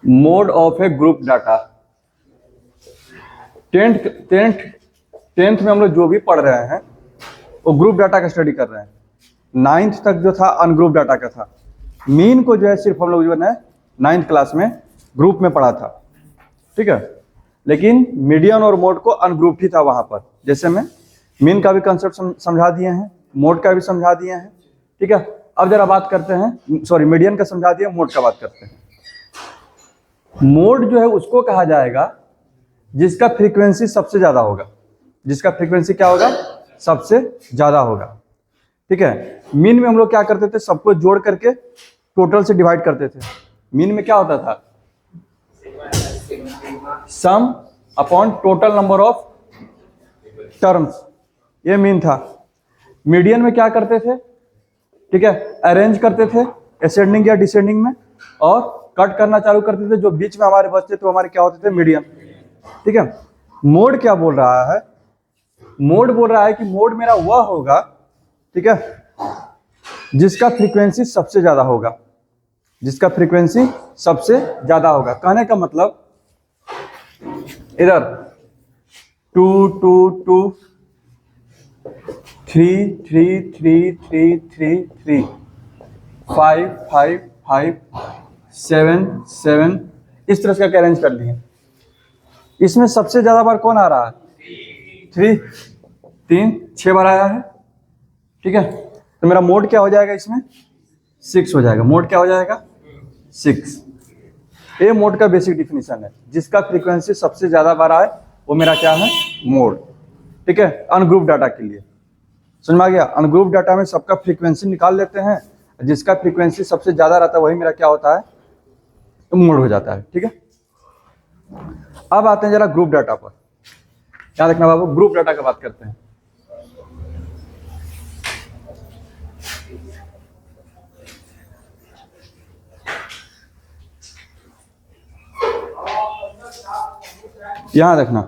Mode of A group data. Tenth में हम लोग जो भी पढ़ रहे हैं वो ग्रुप डाटा का स्टडी कर रहे हैं। 9th तक जो था अनग्रुप डाटा का था। मीन को जो है सिर्फ हम लोग जो है 9th क्लास में ग्रुप में पढ़ा था, ठीक है। लेकिन मीडियन और मोड को अनग्रुप ही था वहां पर। जैसे में मीन का भी कंसेप्ट समझा दिए हैं, मोड का भी समझा दिए हैं, ठीक है। अब जरा बात करते हैं, सॉरी मीडियन का समझा दिया, मोड का बात करते हैं। मोड जो है उसको कहा जाएगा जिसका फ्रीक्वेंसी सबसे ज्यादा होगा। जिसका फ्रीक्वेंसी क्या होगा? सबसे ज्यादा होगा, ठीक है। मीन में हम लोग क्या करते थे? सबको जोड़ करके टोटल से डिवाइड करते थे। मीन में क्या होता था? सम upon total number of terms, ये मीन था। मीडियन में क्या करते थे? ठीक है, अरेंज करते थे असेंडिंग या डिसेंडिंग में, और कट करना चालू करते थे। जो बीच में हमारे बचते थे हमारे क्या होते थे? मीडियन, ठीक है। मोड क्या बोल रहा है? मोड बोल रहा है कि मोड मेरा वह होगा, ठीक है, जिसका फ्रीक्वेंसी सबसे ज्यादा होगा। जिसका फ्रीक्वेंसी सबसे ज्यादा होगा। कहने का मतलब इधर 2 2 2 3 3 3 3 3 3 5 5 5 7 7 इस तरह से अरेंज कर लिए। इसमें सबसे ज्यादा बार कौन आ रहा है? 6 बार आया है, ठीक है। तो मेरा मोड क्या हो जाएगा? इसमें 6 हो जाएगा। मोड क्या हो जाएगा? 6। ये मोड का बेसिक डिफिनीशन है। जिसका फ्रीक्वेंसी सबसे ज्यादा बार आए वो मेरा क्या है? मोड, ठीक है। अनग्रुप डाटा के लिए समझ में आ गया? अनग्रुप डाटा में सबका फ्रीक्वेंसी निकाल लेते हैं, जिसका फ्रीक्वेंसी सबसे ज्यादा रहता है वही मेरा क्या होता है? तो मोड हो जाता है, ठीक है। अब आते हैं जरा ग्रुप डाटा पर। याद रखना बाबू, ग्रुप डाटा का बात करते हैं। यहां देखना,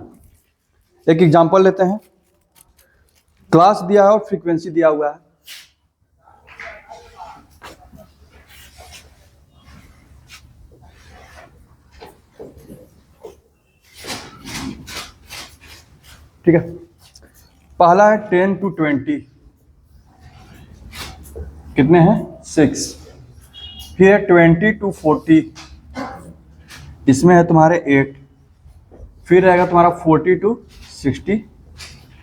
एक एग्जांपल लेते हैं। क्लास दिया है और फ्रीक्वेंसी दिया हुआ है। ठीक है, पहला है 10 to 20, कितने हैं? 6। फिर है 20 to 40, इसमें है तुम्हारे 8। फिर रहेगा तुम्हारा 40 to 60,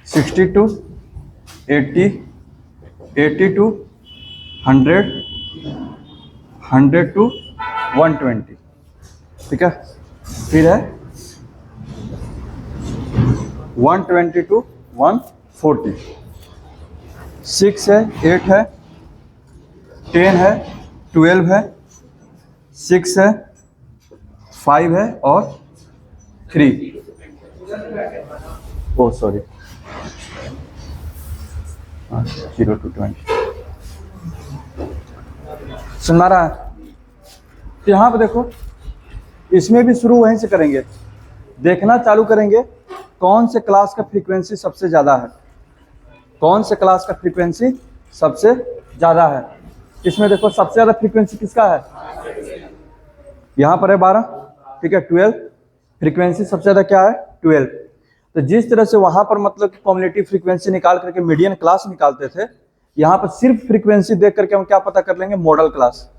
60 to 80, 80 to 100, 100 to 120, ठीक है। फिर है 120 to 140। 6 है, 8 है, 10 है, 12 है, 6 है, 5 है और 3। ओ सॉरी, 0 to 20। सुना रहा है? तो यहाँ पे देखो, इसमें भी शुरू वहीं से करेंगे। देखना चालू करेंगे कौन से क्लास का फ्रीक्वेंसी सबसे ज्यादा है। कौन से क्लास का फ्रीक्वेंसी सबसे ज्यादा है। इसमें देखो सबसे ज्यादा फ्रीक्वेंसी किसका है? यहाँ पर है 12, ठीक है। 12 फ्रीक्वेंसी सबसे ज्यादा क्या है? 12। तो जिस तरह से वहां पर मतलब कि कम्युलेटिव फ्रीक्वेंसी निकाल करके मीडियन क्लास निकालते थे, यहाँ पर सिर्फ फ्रीक्वेंसी देख करके हम क्या पता कर लेंगे? Model class.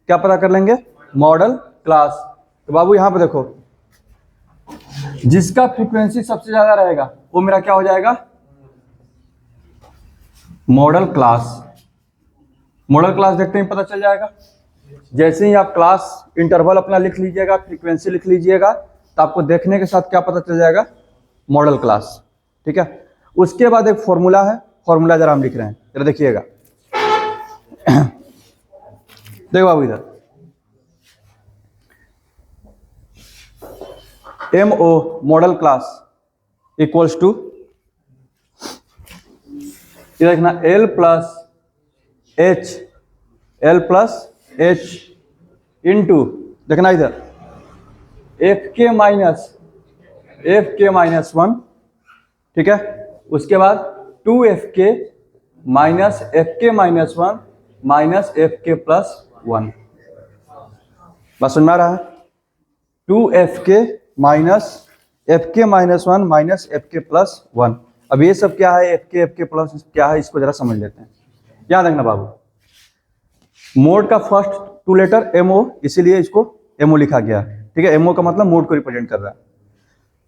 क्या पता कर लेंगे? Model class. तो बाबू यहाँ पे देखो, जिसका फ्रीक्वेंसी सबसे ज्यादा रहेगा वो मेरा क्या हो जाएगा? Model class. मॉडल क्लास देखते ही पता चल जाएगा। जैसे ही आप क्लास इंटरवल अपना लिख लीजिएगा, फ्रीक्वेंसी लिख लीजिएगा, तो आपको देखने के साथ क्या पता चल जाएगा? मॉडल क्लास, ठीक है। उसके बाद एक फॉर्मूला है, फॉर्मूला जरा हम लिख रहे हैं, जरा देखिएगा। देखो बाबू इधर MO modal class equals to, ये देखना L प्लस H इंटू, देखना इधर FK माइनस 1, ठीक है। उसके बाद 2fk minus fk minus 1 minus fk plus 1। बस समझ में आ रहा है? 2fk minus fk minus 1 minus fk plus 1। अब ये सब क्या है, fk प्लस क्या है, इसको जरा समझ लेते हैं। याद रखना बाबू, मोड का फर्स्ट 2 लेटर MO, इसीलिए इसको MO लिखा गया। ठीक है, MO का मतलब मोड को रिप्रेजेंट कर रहा है।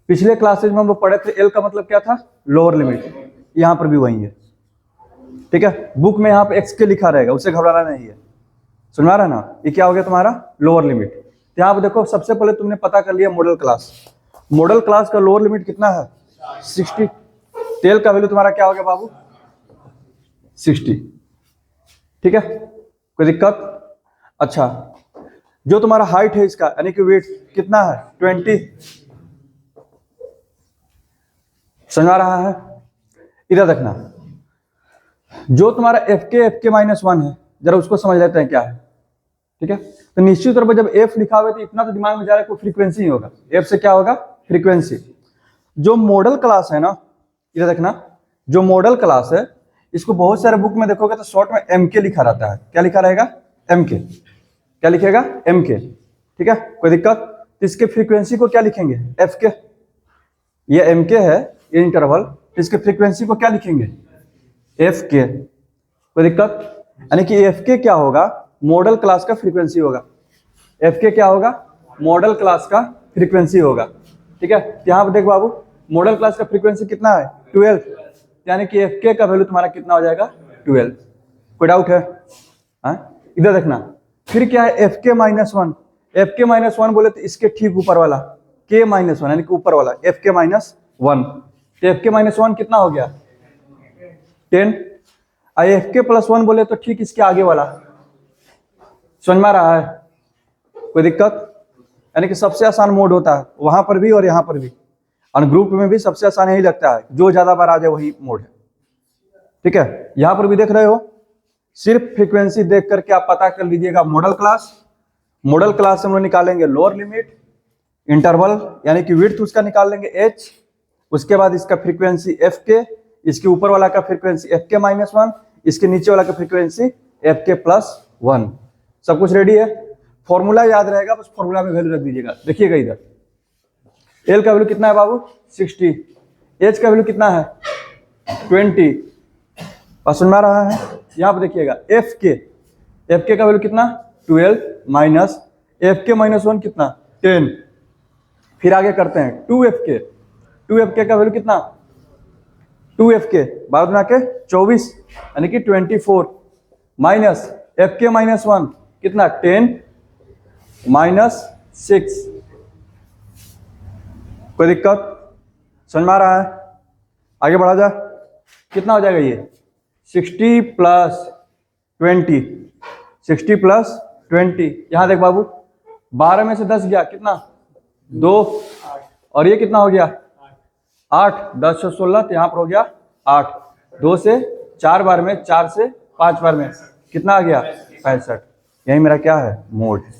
पिछले क्लासेज में हम लोग पढ़े थे L का मतलब क्या था, लोअर लिमिट। यहाँ पर भी वही है। ठीक है, बुक में यहाँ पे XK लिखा रहेगा, उससे घबराना नहीं है। सुना रहा ना, ये क्या हो गया तुम्हारा लोअर लिमिट। तो यहाँ पे देखो, सबसे पहले तुमने पता कर लिया मॉडल क्लास। मॉडल क्लास का लोअर लिमिट कितना है, 60। तेल का वैल्यू तुम्हारा क्या हो गया बाबू, 60। ठीक है, कोई दिक्कत? अच्छा, जो तुम्हारा हाइट है इसका यानी कि वेट कितना है, 20। समझ आ रहा है? इधर देखना, जो तुम्हारा fk माइनस 1 है, जरा उसको समझ लेते हैं क्या है। ठीक है, तो निश्चित तौर पर जब f लिखा हुआ है तो इतना तो दिमाग में जा रहा है कोई फ्रीक्वेंसी ही होगा। f से क्या होगा, फ्रीक्वेंसी। जो मॉडल क्लास है ना, इधर देखना, जो मॉडल क्लास है इसको बहुत सारे बुक में देखोगे तो शॉर्ट में mk लिखा रहता है। क्या लिखा रहेगा, mk। क्या लिखेगा, mk। ठीक है, कोई दिक्कत? तो इसके फ्रीक्वेंसी को क्या लिखेंगे, fk। ये mk है, ये इंटरवल, तो इसके फ्रीक्वेंसी को क्या लिखेंगे, fk। कोई दिक्कत? यानी कि fk क्या होगा, मॉडल क्लास का फ्रीक्वेंसी होगा। fk क्या होगा, मॉडल क्लास का फ्रीक्वेंसी होगा। ठीक है, यहाँ पर देख बाबू, मॉडल क्लास का फ्रीक्वेंसी कितना है, 12। यानी कि fk का वैल्यू तुम्हारा कितना हो जाएगा, 12। कोई डाउट है? इधर देखना, फिर क्या है, fk माइनस 1। fk माइनस 1 बोले तो इसके ठीक ऊपर वाला k माइनस 1, यानी कि ऊपर वाला fk माइनस 1। तो fk माइनस 1 कितना हो गया, 10। fk प्लस 1 बोले तो ठीक इसके आगे वाला। समझ में आ रहा है? कोई दिक्कत? यानी कि सबसे आसान मोड होता है वहां पर भी और यहाँ पर भी, और ग्रुप में भी सबसे आसान यही लगता है, जो ज्यादा बार आ जाए वही मोड है। ठीक है, यहां पर भी देख रहे हो, सिर्फ फ्रीक्वेंसी देख करके आप पता कर लीजिएगा मॉडल क्लास। मॉडल क्लास से हम लोग निकालेंगे लोअर लिमिट, इंटरवल यानी कि विड्थ उसका निकाल लेंगे h, उसके बाद इसका फ्रीक्वेंसी fk, इसके ऊपर वाला का फ्रीक्वेंसी fk माइनस 1, इसके नीचे वाला का फ्रीक्वेंसी fk प्लस 1। सब कुछ रेडी है? फॉर्मूला याद रहेगा, बस फॉर्मूला में वैल्यू रख दीजिएगा। देखिएगा इधर, L का वैल्यू कितना है बाबू, 60। H का वैल्यू कितना है, 20। समझ में आ रहा है? यहाँ पे देखिएगा FK का वैल्यू कितना, 12 माइनस FK माइनस 1 कितना, 10। फिर आगे करते हैं 2FK का वैल्यू कितना, 2FK 12 बना के 24 यानी कि 24 माइनस FK माइनस 1 कितना, 10 माइनस 6। कोई दिक्कत? समझ में आ रहा है? आगे बढ़ा जा, कितना हो जाएगा ये, 60 प्लस 20, 60 प्लस 20। यहां देख बाबू, 12 में से 10 गया कितना, 2, और ये कितना हो गया, 8। 10 से 16, तो यहां पर हो गया 8। 2 से 4 बार में, 4 से 5 बार में कितना आ गया, 65। यही मेरा क्या है, मोड है।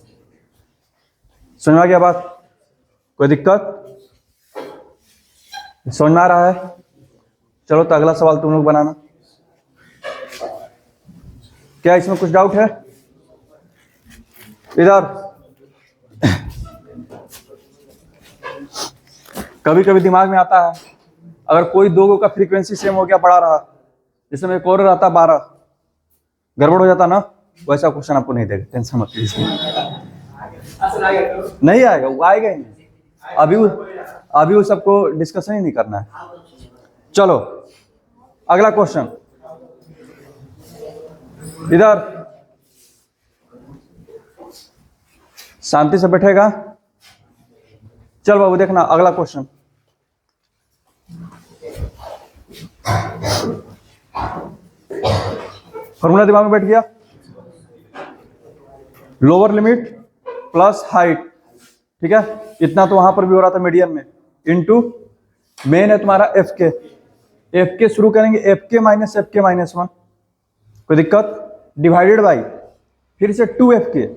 समझ में आ गया बात? कोई दिक्कत? समझ में आ रहा है? चलो तो अगला सवाल तुम लोग बनाना। क्या इसमें कुछ डाउट है? इधर कभी कभी दिमाग में आता है, अगर कोई दो का फ्रीक्वेंसी सेम हो गया, पड़ा रहा, जैसे में एक और रहता 12, गड़बड़ हो जाता ना, वैसा क्वेश्चन आपको नहीं देगा, टेंशन मत लीजिए। नहीं आएगा, वो आएगा ही नहीं। अभी वो सबको डिस्कशन ही नहीं करना है। चलो अगला क्वेश्चन, इधर शांति से बैठेगा। चल बाबू देखना अगला क्वेश्चन, फॉर्मूला दिमाग में बैठ गया, लोअर लिमिट प्लस हाइट। ठीक है, इतना तो वहां पर भी हो रहा था मीडियन में, इनटू मेन है तुम्हारा FK शुरू करेंगे FK माइनस FK माइनस 1। कोई दिक्कत? डिवाइडेड बाई फिर से 2FK,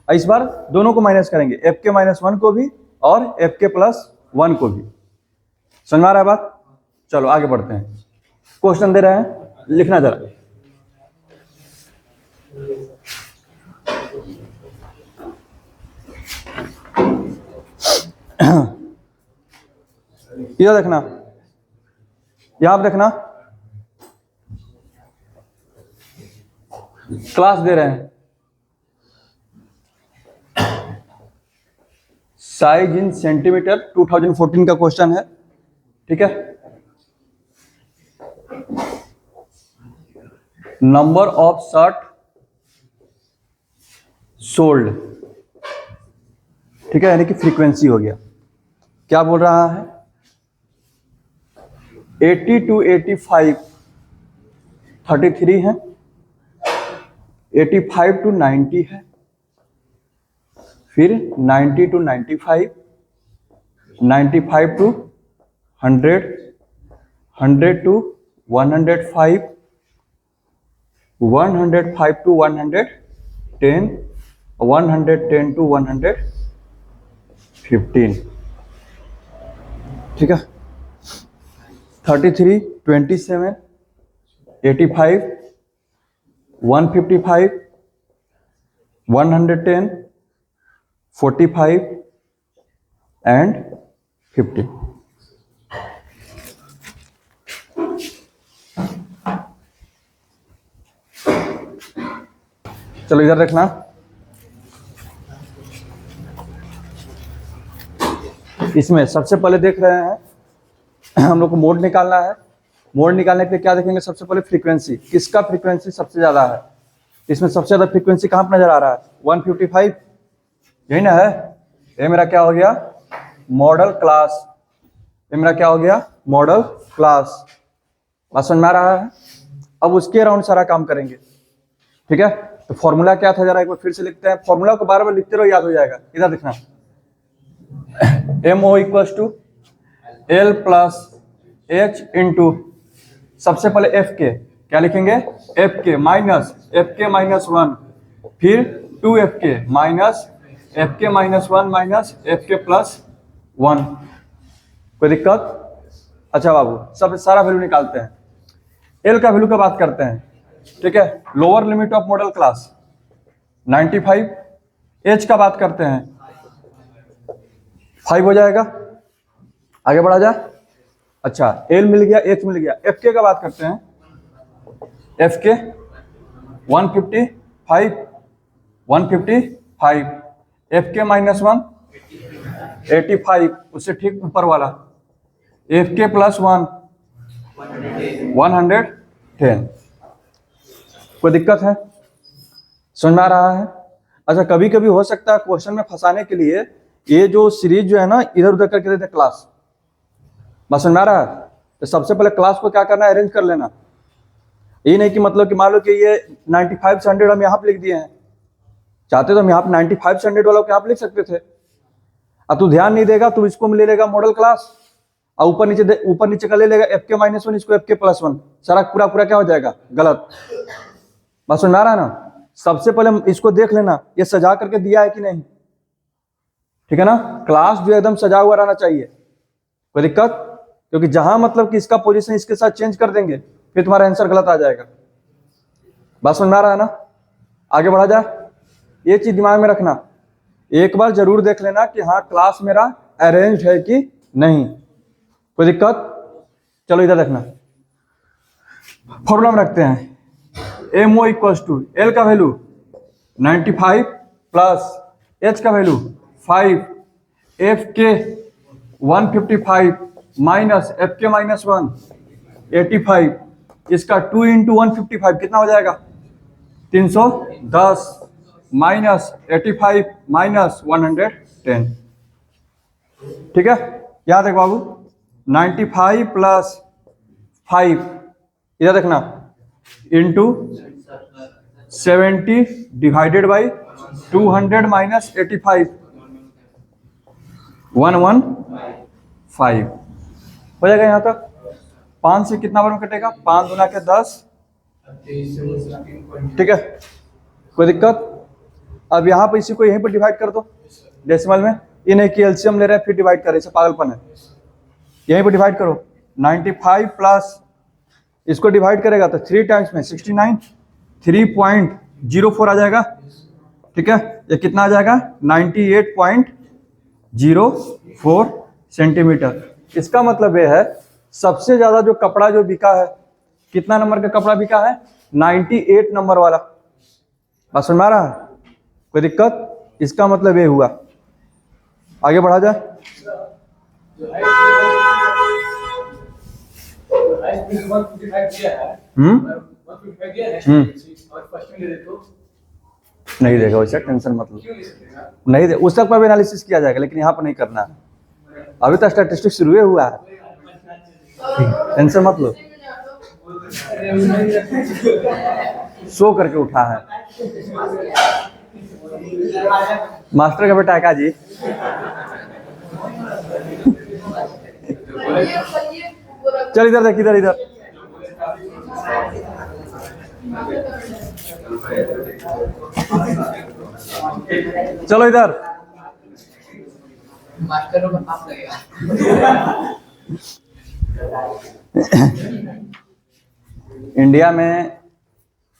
इस बार दोनों को माइनस करेंगे, FK माइनस 1 को भी और FK प्लस 1 को भी। समझ में आ रहा है बात? चलो आगे बढ़ते हैं, क्वेश्चन दे रहे हैं, लिखना जरा। इधर देखना, यहां पर देखना, क्लास दे रहे हैं, साइज इन सेंटीमीटर, 2014 का क्वेश्चन है, ठीक है। नंबर ऑफ शर्ट सोल्ड, ठीक है, यानी कि फ्रीक्वेंसी हो गया। क्या बोल रहा है, 80 to 85 33 है, 85 to 90 है, फिर 90 to 95, 95 to 100, 100 to 105, 105 to 110, 110 to 115, ठीक है। 33, 27, 85, 155, 110, 45 and 50। चलो इधर देखना, इसमें सबसे पहले देख रहे हैं हम लोग को मोड निकालना है। मोड निकालने के लिए क्या देखेंगे, सबसे पहले फ्रीक्वेंसी, किसका फ्रीक्वेंसी सबसे ज्यादा है। इसमें सबसे ज्यादा फ्रीक्वेंसी कहां पर नजर आ रहा है, 155, यही ना है। ये मेरा क्या हो गया, मॉडल क्लास, ये मेरा क्या हो गया, मॉडल क्लास। बात समझ में आ रहा है। अब उसके अराउंड सारा काम करेंगे, ठीक है। तो फॉर्मूला क्या था, जरा एक बार फिर से लिखते हैं। फॉर्मूला को बार बार लिखते रहो, याद हो जाएगा। इधर देखना, MO equals to L plus H into, सबसे पहले एफ के क्या लिखेंगे, एफ के माइनस -1, फिर 2F के माइनस एफ के -1 माइनस एफ के +1। कोई दिक्कत? अच्छा बाबू, सब सारा वैल्यू निकालते हैं। एल का वैल्यू का बात करते हैं, ठीक है। Lower limit of model class 95, H का बात करते हैं 5 हो जाएगा। आगे बढ़ा जाए। अच्छा, एल मिल गया, एच मिल गया। एफ के का बात करते हैं, एफ के 155, एफ के -1 85, उससे ठीक ऊपर वाला एफ के +1 110। कोई दिक्कत है, समझ में आ रहा है? अच्छा, कभी कभी हो सकता है क्वेश्चन में फंसाने के लिए ये जो सीरीज जो है ना, इधर उधर करके देते क्लास। बात समझ में आ रहा है? तो सबसे पहले क्लास को क्या करना है, अरेंज कर लेना। ये नहीं कि मतलब कि मान लो कि ये 95 से 100 हम यहाँ पे लिख दिए हैं, चाहते तो हम यहाँ पे 95 से 100 वालों को यहाँ पे लिख सकते थे। अब तू ध्यान नहीं देगा, तू इसको ले लेगा मॉडल क्लास, और ऊपर नीचे का ले लेगा एफ के -1, इसको एफ के +1, सारा पूरा क्या हो जाएगा, गलत। बात समझ में आ रहा है ना? सबसे पहले इसको देख लेना, ये सजा करके दिया है कि नहीं, ठीक है ना। क्लास जो एकदम सजा हुआ रहना चाहिए। कोई दिक्कत? क्योंकि जहां मतलब कि इसका पोजीशन इसके साथ चेंज कर देंगे, फिर तुम्हारा आंसर गलत आ जाएगा। बात समझ में आ रहा है ना? आगे बढ़ा जाए। ये चीज दिमाग में रखना, एक बार जरूर देख लेना कि हाँ क्लास मेरा अरेंज है कि नहीं। कोई दिक्कत? चलो इधर देखना, फॉर्मूला में रखते हैं। MO इक्वल्स टू एल का वैल्यू 95 प्लस एच का वैल्यू 5, एफ के 155 माइनस एफ के -1 85, इसका 2 × 155 कितना हो जाएगा, 310 माइनस 85 माइनस 110। ठीक है, याद है बाबू। 95 प्लस 5 इधर देखना इंटू 70 डिवाइडेड बाई 200 माइनस 85 115 हो जाएगा यहाँ तक। 5 से कितना बार में कटेगा, 5 गुना के 10। ठीक है, कोई दिक्कत? अब यहाँ पर इसी को यहीं पर डिवाइड कर दो डेसिमल में। ये नहीं कि एलसीएम ले रहे हैं फिर डिवाइड करें, इसे पागलपन है। यहीं पर डिवाइड करो, 95 प्लस इसको डिवाइड करेगा तो 3 टाइम्स में 69, 3.04 आ जाएगा। ठीक है, ये कितना आ जाएगा 98.04 सेंटीमीटर। इसका मतलब ये है सबसे ज्यादा जो कपड़ा जो बिका है, कितना नंबर का कपड़ा बिका है 98 नंबर वाला। बात समझ में आ रहा है, कोई दिक्कत? इसका मतलब ये हुआ। आगे बढ़ा जाए। नहीं देगा वैसे, टेंशन मत लो, नहीं दे, उस तक पर भी एनालिसिस किया जाएगा, लेकिन यहाँ पर नहीं करना है, अभी तो स्टैटिस्टिक्स शुरू हुआ है, टेंशन मत लो। सो करके उठा है मास्टर का बेटा है का जी? चल इधर देख, इधर इधर चलो इधर। इंडिया में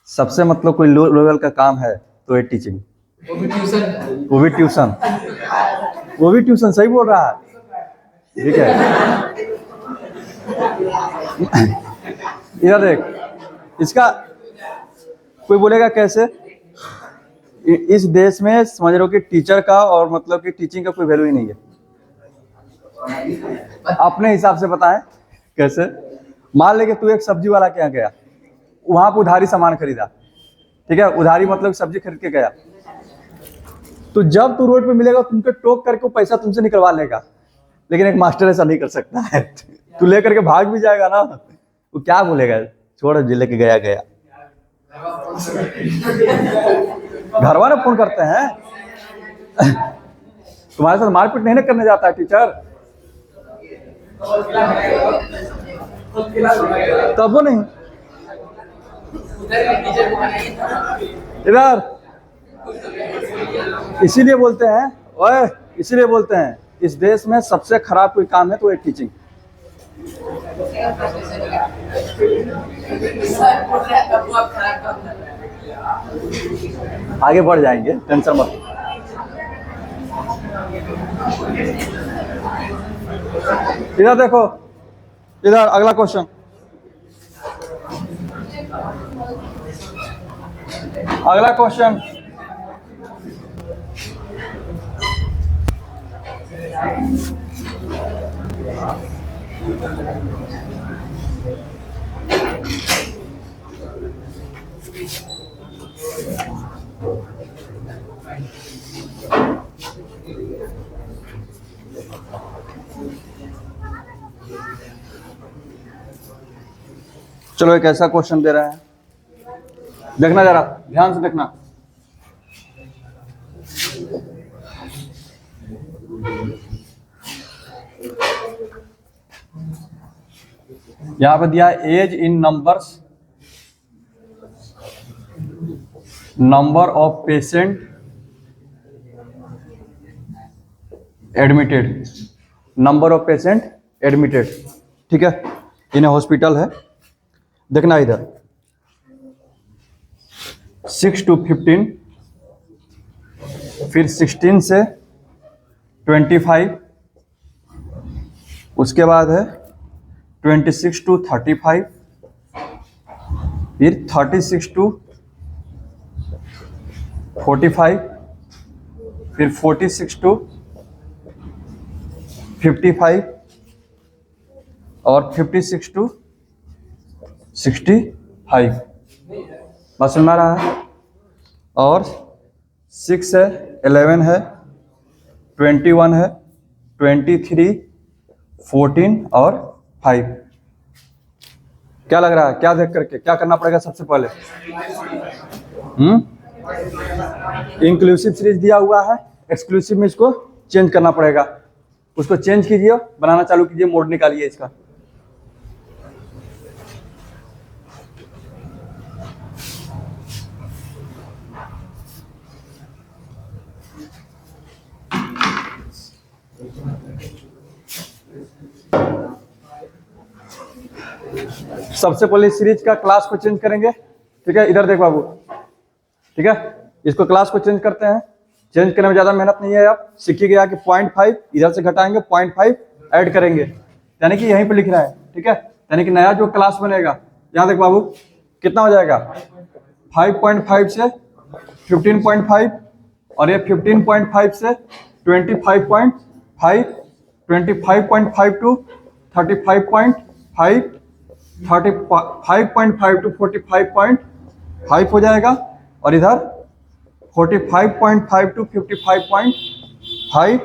सबसे मतलब कोई लो लेवल का काम है तो ये टीचिंग, वो भी ट्यूशन, वो भी ट्यूशन। सही बोल रहा है, ठीक है। इधर देख, इसका कोई बोलेगा कैसे? इस देश में समझ रहे हो कि टीचर का और मतलब कि टीचिंग का कोई वैल्यू ही नहीं है। अपने हिसाब से बताएं कैसे? मान ले कि तू एक सब्जी वाला के यहाँ गया, वहां पर उधारी सामान खरीदा, ठीक है, उधारी मतलब सब्जी खरीद के गया, तो जब तू रोड पे मिलेगा तुमको टोक करके पैसा तुमसे निकलवा लेगा, लेकिन एक मास्टर ऐसा नहीं कर सकता है। तू लेकर के भाग भी जाएगा ना, वो क्या बोलेगा, छोड़ जी लेके गया गया। घर वाले फोन करते हैं, तुम्हारे साथ मारपीट नहीं ना करने जाता है टीचर, तब वो नहीं। इधर इसीलिए बोलते हैं, ओए इसीलिए बोलते हैं इस देश में सबसे खराब कोई काम है तो ये टीचिंग। आगे बढ़ जाएंगे, टेंशन मत। इधर देखो, इधर अगला क्वेश्चन, अगला क्वेश्चन। चलो एक ऐसा क्वेश्चन दे रहे हैं, देखना जरा ध्यान से देखना। यहां पर दिया age in numbers, number of patient admitted, number of patient admitted, ठीक है, इन्हें हॉस्पिटल है। देखना इधर 6 to 15, फिर 16 से 25, उसके बाद है 26 to 35, फिर 36 to 45, फिर 46 to 55 और 56 to 65। बस सुन रहा है। और 6 है, 11 है, 21 है, 23, 14 और 5। क्या लग रहा है, क्या देख करके क्या करना पड़ेगा सबसे पहले? इंक्लूसिव सीरीज दिया हुआ है, एक्सक्लूसिव में इसको चेंज करना पड़ेगा, उसको चेंज कीजिए, बनाना चालू कीजिए, मोड निकालिए इसका। सबसे पहले सीरीज का क्लास को चेंज करेंगे, ठीक है। इधर देख बाबू, ठीक है, इसको क्लास को चेंज करते हैं। चेंज करने में ज्यादा मेहनत नहीं है, आप सीख ही गया कि 0.5 इधर से घटाएंगे, 0.5 ऐड करेंगे, यानी कि यहीं पे लिख रहा है, ठीक है। यानी कि नया जो क्लास बनेगा, यहाँ देख बाबू कितना हो जाएगा, 5.5 से 15.5 और ये 15.5 से 25.5, 25.5 टू 35.5, 35.5 टू 45.5 हो जाएगा, और इधर 45.5 टू 55.5,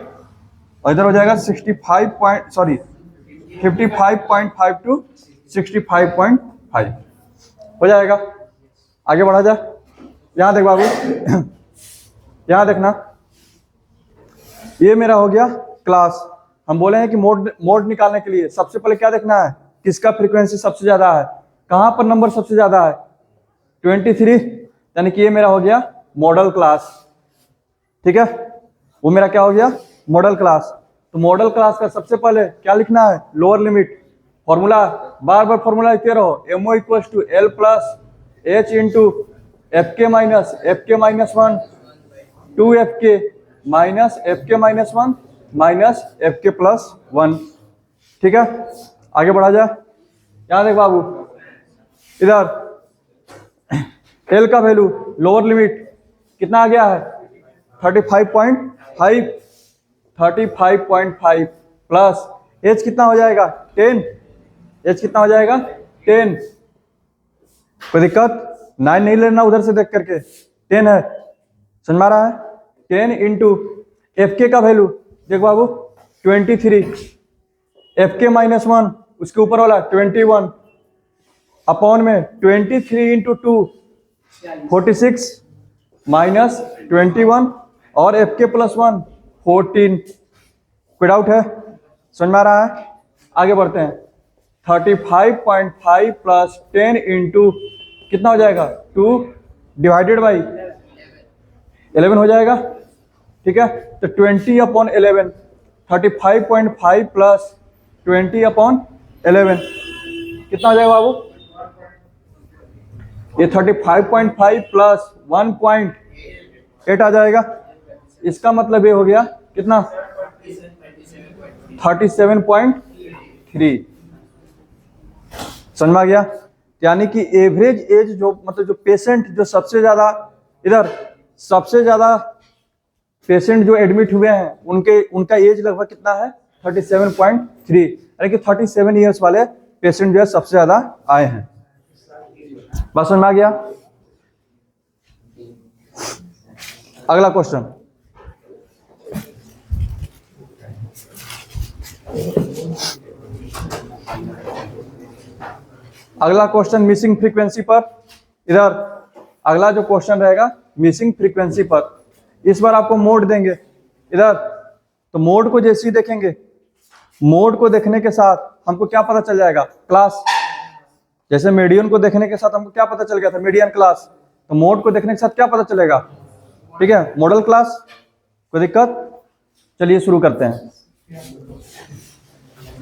और इधर हो जाएगा 55.5 टू 65.5 हो जाएगा। आगे बढ़ा जा। यहाँ देख बाबू, यहाँ देखना, ये मेरा हो गया क्लास। हम बोले हैं कि मोड निकालने के लिए सबसे पहले क्या देखना है, किसका फ्रीक्वेंसी सबसे ज्यादा है, कहां पर नंबर सबसे ज्यादा है, 23, यानी कि ये मेरा हो गया मॉडल क्लास, ठीक है। वो मेरा क्या हो गया, मॉडल क्लास। तो मॉडल क्लास का सबसे पहले क्या लिखना है, लोअर लिमिट, फॉर्मूला, बार बार फॉर्मूला लिखते रहो, MO = L + H into FK - FK - 1 2FK minus FK - 1 minus FK + 1, ठीक है। आगे बढ़ा जाए। यहाँ देख बाबू, इधर L का वैल्यू लोअर लिमिट कितना आ गया है, 35.5 प्लस H कितना हो जाएगा, 10, H कितना हो जाएगा, 10। कोई दिक्कत, 9 नहीं लेना उधर से देख करके, 10 है, समझ में आ रहा है। 10 इंटू FK का वैल्यू देख बाबू 23, FK - 1 उसके ऊपर वाला 21 अपॉन में 23 इंटू 2 46 माइनस 21 और FK + 1 14। कोई डाउट है, समझ में आ रहा है। आगे बढ़ते हैं। 35.5 प्लस 10 इंटू कितना हो जाएगा, 2 डिवाइडेड बाई 11 हो जाएगा, ठीक है। तो 20/11, 35.5 प्लस 20/11 कितना हो जाएगा बाबू, ये 35.5 प्लस 1.8 आ जाएगा। इसका मतलब ये हो गया कितना, 37.3, समझ में आ गया। यानी कि एवरेज एज जो मतलब जो पेशेंट जो सबसे ज्यादा, इधर सबसे ज्यादा पेशेंट जो एडमिट हुए हैं उनका एज लगभग कितना है, 37.3, यानी कि 37 ईयर्स वाले पेशेंट जो है सबसे ज्यादा आए हैं। बात समझ में आ गया। अगला क्वेश्चन, अगला क्वेश्चन मिसिंग फ्रीक्वेंसी पर। इधर अगला जो क्वेश्चन रहेगा मिसिंग फ्रीक्वेंसी पर। इस बार आपको मोड देंगे इधर, तो मोड को जैसे ही देखेंगे, मोड को देखने के साथ हमको क्या पता चल जाएगा, क्लास। जैसे मीडियन को देखने के साथ हमको क्या पता चल गया था, मीडियन क्लास, तो मोड को देखने के साथ क्या पता चलेगा, ठीक है, मॉडल क्लास। कोई दिक्कत, चलिए शुरू करते हैं।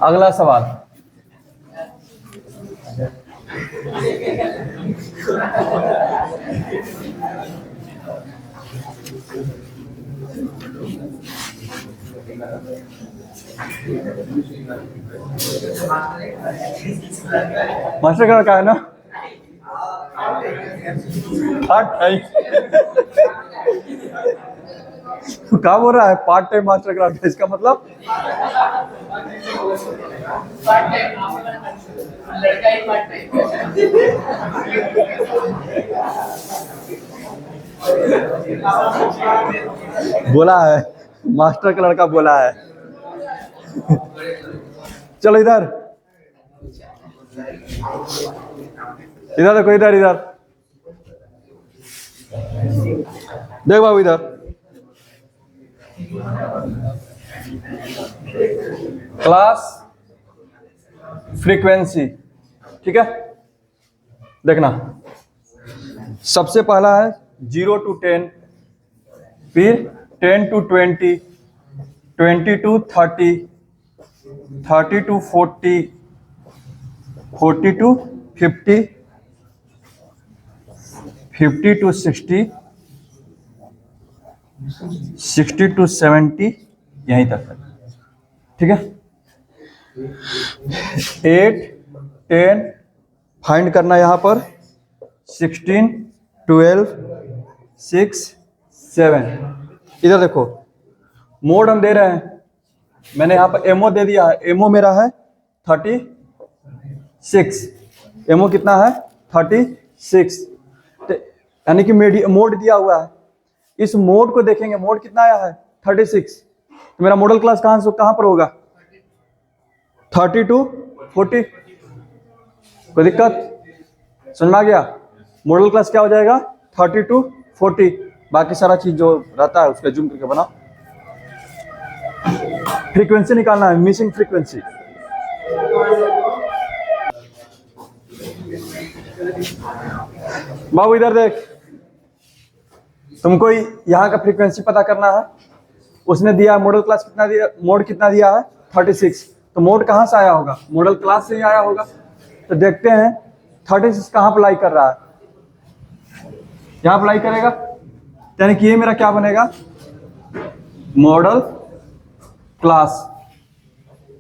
अगला सवाल, मास्टर का क्या है ना, पार्ट टाइम क्या बोल रहा है, पार्ट टाइम मास्टर का, इसका मतलब बोला है, मास्टर का लड़का बोला है। चलो इधर इधर देखो, इधर इधर देख बाबू, इधर क्लास फ्रीक्वेंसी, ठीक है। देखना, सबसे पहला है 0 to 10, फिर 10 to 20, 20 to 30, 30 to 40, 40 to 50, 50 to 60, 60 to 70, यहीं तक है। ठीक है, 8, 10 फाइंड करना यहां पर, 16, 12, 6, 7। इधर देखो मोड हम दे रहे हैं, मैंने यहां पर एमओ दे दिया है। एमओ मेरा है 36, एमओ कितना है 36, यानी कि मोड दिया हुआ है। इस मोड को देखेंगे, मोड कितना आया है 36, तो मेरा मॉडल क्लास कहां पर होगा 30 to 40। कोई दिक्कत समझ में आ गया? मॉडल क्लास क्या हो जाएगा 30 to 40। बाकी सारा चीज जो रहता है उसका जूम करके बनाओ। फ्रीक्वेंसी निकालना है, मिसिंग फ्रीक्वेंसी। बाबू इधर देख, तुमको यहाँ का फ्रीक्वेंसी पता करना है। उसने दिया है मॉडल क्लास कितना दिया, मोड कितना दिया है 36, तो मोड कहाँ से आया होगा, मॉडल क्लास से ही आया होगा। तो देखते हैं 36 कहाँ अप्लाई कर रहा है, यहाँ अप्लाई करेगा, यानी कि ये मेरा क्या बनेगा मॉडल क्लास।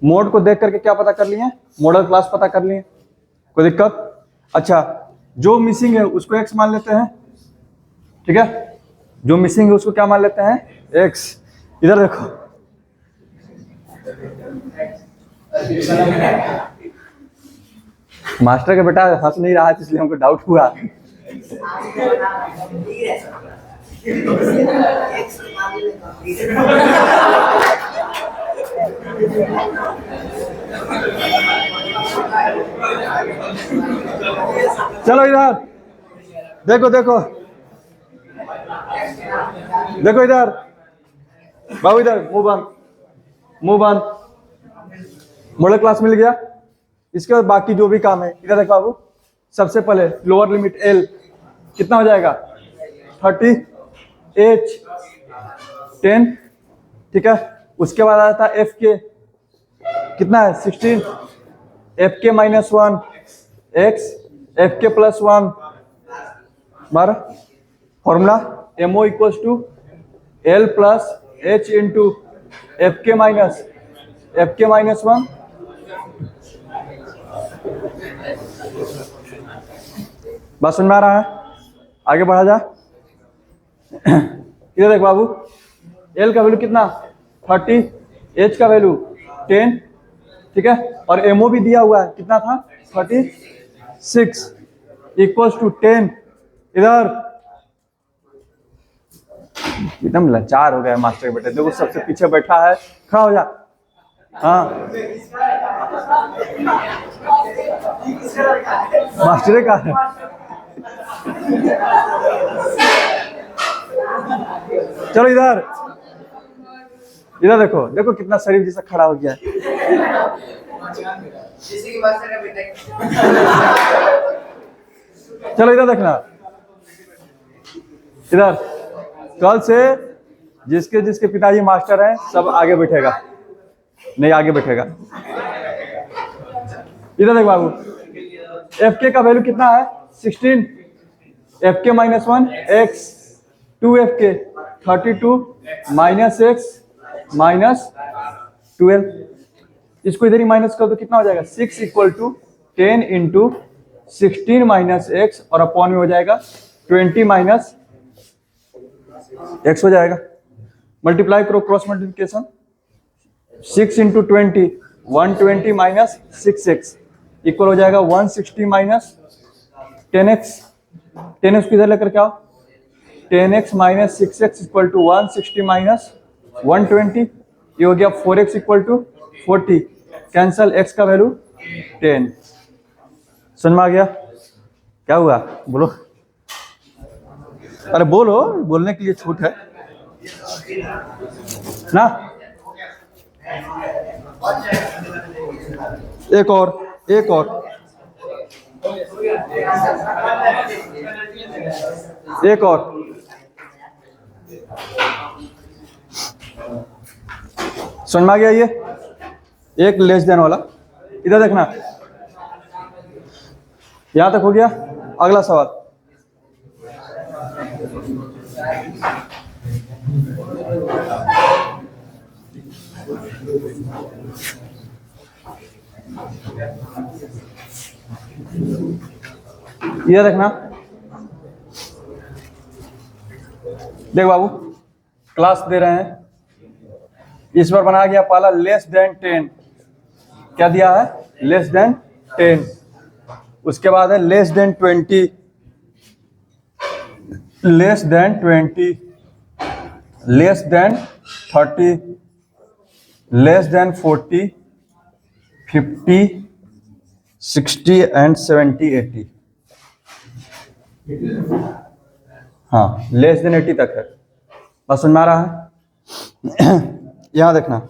मोड को देख करके क्या पता कर लिए, मॉडल क्लास पता कर लिए। कोई दिक्कत? अच्छा, जो मिसिंग है उसको एक्स मान लेते हैं। ठीक है, जो मिसिंग है उसको क्या मान लेते हैं एक्स। इधर देखो, मास्टर का बेटा हंस नहीं रहा है इसलिए हमको डाउट हुआ। चलो इधर देखो, देखो देखो इधर बाबू, इधर मुंह बंद, मुंह बंद। मॉडल क्लास मिल गया। इसके बाद बाकी जो भी काम है इधर देखो बाबू। सबसे पहले लोअर लिमिट एल कितना हो जाएगा 30, एच 10। ठीक है, उसके बाद आता है एफ के कितना है 16, एफ के -1 एक्स, एफ के +1 12। Formula MO equals to L plus H into F के -1। बात समझ में आ रहा है? आगे बढ़ा जा। इधर देख बाबू, एल का वैल्यू कितना 30, एच का वैल्यू 10। ठीक है, और एमओ भी दिया हुआ है कितना था 36 इक्वल्स टू 10। इधर एकदम लाचार हो गया मास्टर के बेटे, देखो सबसे पीछे बैठा है, खड़ा हो जा। हाँ मास्टर का है। चलो इधर, इधर देखो, देखो कितना शरीफ जैसा खड़ा हो गया है। चलो इधर देखना, इधर कल से जिसके जिसके पिताजी मास्टर हैं सब आगे बैठेगा, नहीं आगे बैठेगा। इधर देख बाबू, एफ के का वैल्यू कितना है 16, एफ के -1 एक्स, 2 एफ के 32 -x -12। इसको इधर ही माइनस कर दो, कितना हो जाएगा 6 इक्वल टू 10 इंटू 16 -x और अपॉन में हो जाएगा 20 -x हो जाएगा। मल्टीप्लाई करो, cross multiplication, 6 into 20 120 -6x equal हो जाएगा 160 -10x। 10x को इधर लेकर के आओ, 10x -6x इक्वल टू 160 -120। ये हो गया 4x equal to 40। Cancel, x का वैल्यू 10। समझ में आ गया? क्या हुआ बोलो? अरे बोलो, बोलने के लिए छूट है ना। एक और, एक और, एक और। समझ में आ गया? ये एक लेस देन वाला। इधर देखना, यहां तक हो गया। अगला सवाल, ये देखना, देख बाबू क्लास दे रहे हैं, इस बार बनाया गया पहला लेस देन 10, क्या दिया है, लेस देन 10, उसके बाद है less than 20, less than 20, less than 30, less than 40, 50, 60 and 70, 80। हाँ, लेस देन 80 तक है, बस समझ में आ रहा है। यहां देखना,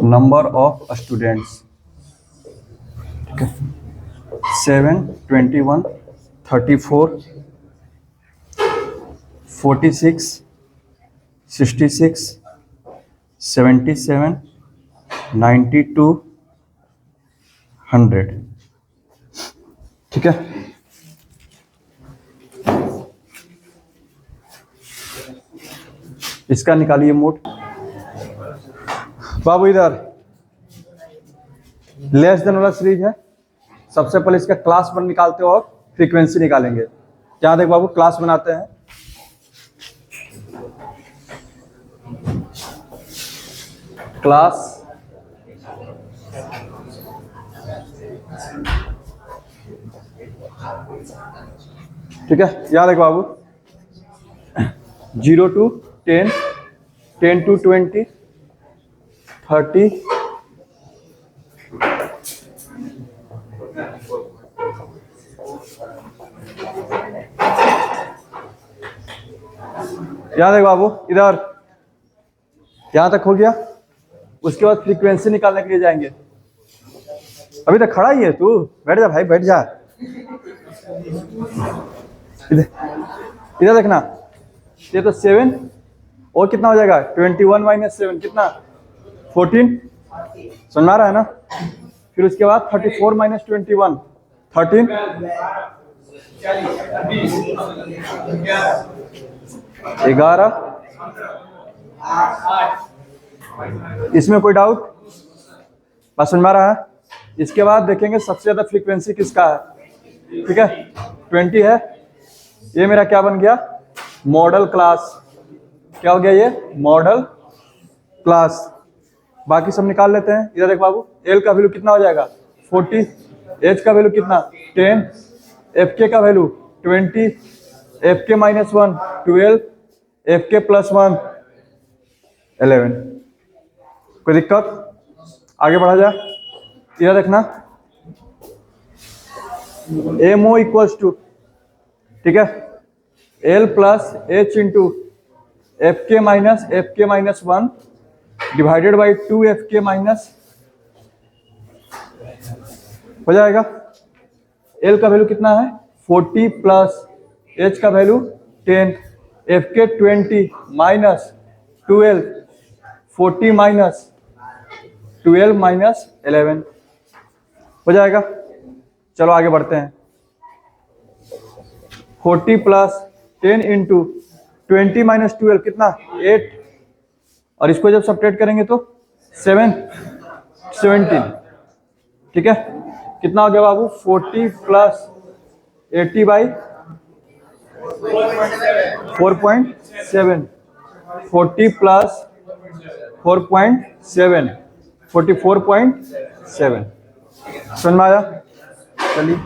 नंबर ऑफ स्टूडेंट्स, ठीक है, 7, 21, 34, 46, 66, 77, 92, 100, ठीक है। इसका निकालिए मोड। बाबू इधर लेस देन वाला सीरीज है, सबसे पहले इसका क्लास बन निकालते हो और फ्रीक्वेंसी निकालेंगे। क्या देख बाबू, क्लास बनाते हैं, क्लास ठीक है। याद देख बाबू, 0 to 10, 10 to 20, 30, याद है बाबू, इधर यहां तक हो गया। उसके बाद फ्रीक्वेंसी निकालने के लिए जाएंगे। अभी तक खड़ा ही है तू, बैठ जा भाई, बैठ जा। इधर देखना, ये तो 7 और कितना हो जाएगा, 21 माइनस 7 कितना, 14, समझ में आ रहा है ना। फिर उसके बाद 34 माइनस 21, 13, 11। इसमें कोई डाउट, बस समझ में आ रहा है। इसके बाद देखेंगे सबसे ज्यादा फ्रीक्वेंसी किसका है, ठीक है, 20 है। ये मेरा क्या बन गया, मॉडल क्लास। क्या हो गया ये, मॉडल क्लास। बाकी सब निकाल लेते हैं। इधर देख बाबू, एल का वैल्यू कितना हो जाएगा, 40, एच का वैल्यू कितना, 10, एफ के का वैल्यू 20, एफ के माइनस 1 12, एफ के प्लस 1 11। कोई दिक्कत, आगे बढ़ा जाए। इधर देखना, एम ओ इक्वल्स टू, ठीक है, L plus H into F के माइनस 1 डिवाइडेड बाई 2 एफ के माइनस, हो जाएगा। एल का वैल्यू कितना है, 40 प्लस एच का वैल्यू 10, एफ के 20 माइनस 12, 40 माइनस 12 माइनस 11, हो जाएगा। चलो आगे बढ़ते हैं। 40 प्लस 10 इंटू 20 माइनस 12 कितना, 8, और इसको जब सब्ट्रैक्ट करेंगे तो 7, 17, ठीक है। कितना हो गया बाबू, 40 प्लस 80 बाई 4.7, 40 प्लस 4.7, 44.7, समझ में आया। चलिए